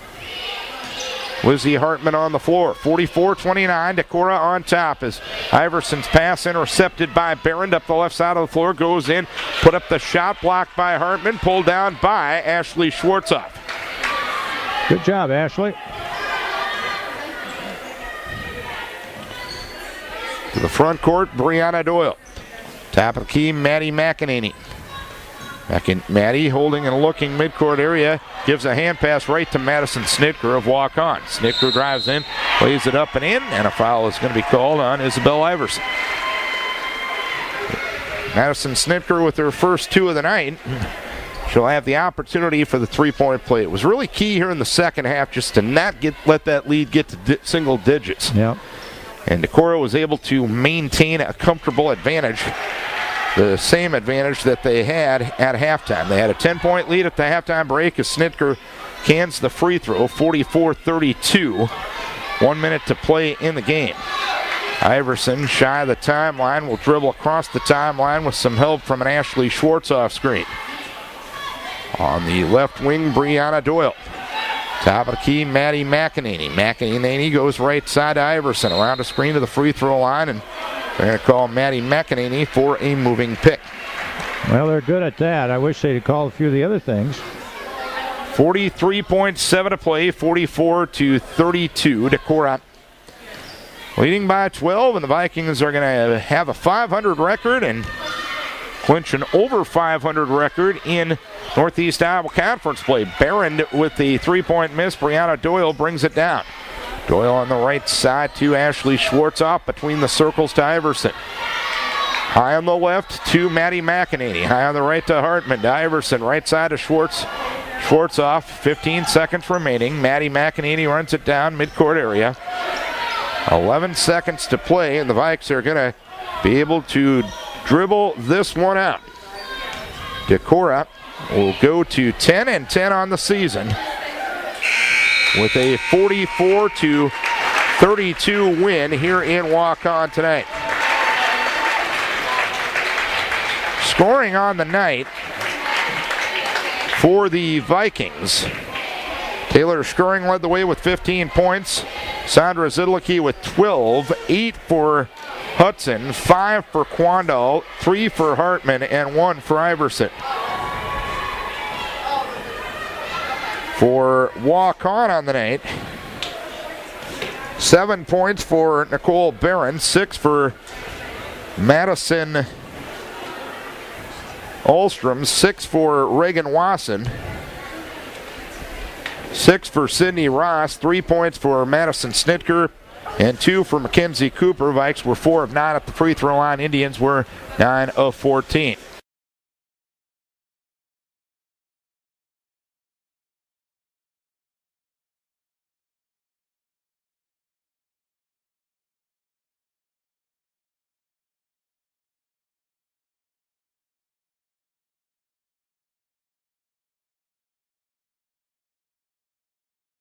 Lizzie Hartman on the floor. 44-29, Decorah on top as Iverson's pass intercepted by Barron up the left side of the floor, goes in, put up the shot, blocked by Hartman, pulled down by Ashley Schwartzoff. Good job, Ashley. To the front court, Brianna Doyle. Top of the key, Maddie McEnany. Maddie holding and looking midcourt area, gives a hand pass right to Madison Snitker of Waukon. Snitker drives in, lays it up and in, and a foul is going to be called on Isabel Iverson. Madison Snitker with her first 2 of the night. She'll have the opportunity for the 3-point play. It was really key here in the second half just to not let that lead get to single digits. Yep. And Decorah was able to maintain a comfortable advantage. The same advantage that they had at halftime. They had a 10-point lead at the halftime break as Snitker cans the free throw, 44-32. 1 minute to play in the game. Iverson, shy of the timeline, will dribble across the timeline with some help from an Ashley Schwartzoff screen. On the left wing, Brianna Doyle. Top of the key, Maddie McEnany. McEnany goes right side to Iverson. Around a screen to the free throw line, and they're going to call Maddie McEnany for a moving pick. Well, they're good at that. I wish they'd call a few of the other things. 43.7 to play, 44-32. Decorah leading by 12, and the Vikings are going to have a 500 record and clinch an over 500 record in Northeast Iowa Conference play. Barron with the 3-point miss. Brianna Doyle brings it down. Doyle on the right side to Ashley Schwartzoff, between the circles to Iverson. High on the left to Maddie McEnany. High on the right to Hartman. To Iverson, right side to Schwartzoff. 15 seconds remaining. Maddie McEnany runs it down midcourt area. 11 seconds to play, and the Vikes are going to be able to dribble this one out. Decorah will go to 10-10 on the season with a 44-32 win here in Waukon tonight. Scoring on the night for the Vikings. Taylor Skirring led the way with 15 points. Sandra Zidlicki with 12, 8 for Hudson, 5 for Quandall, 3 for Hartman, and 1 for Iverson. for Waukon on the night. 7 points for Nicole Barron, 6 for Madison Olstrom, 6 for Reagan Wasson, 6 for Sydney Ross, 3 points for Madison Snitker, and 2 for Mackenzie Cooper. Vikes were 4 of 9 at the free throw line. Indians were 9 of 14.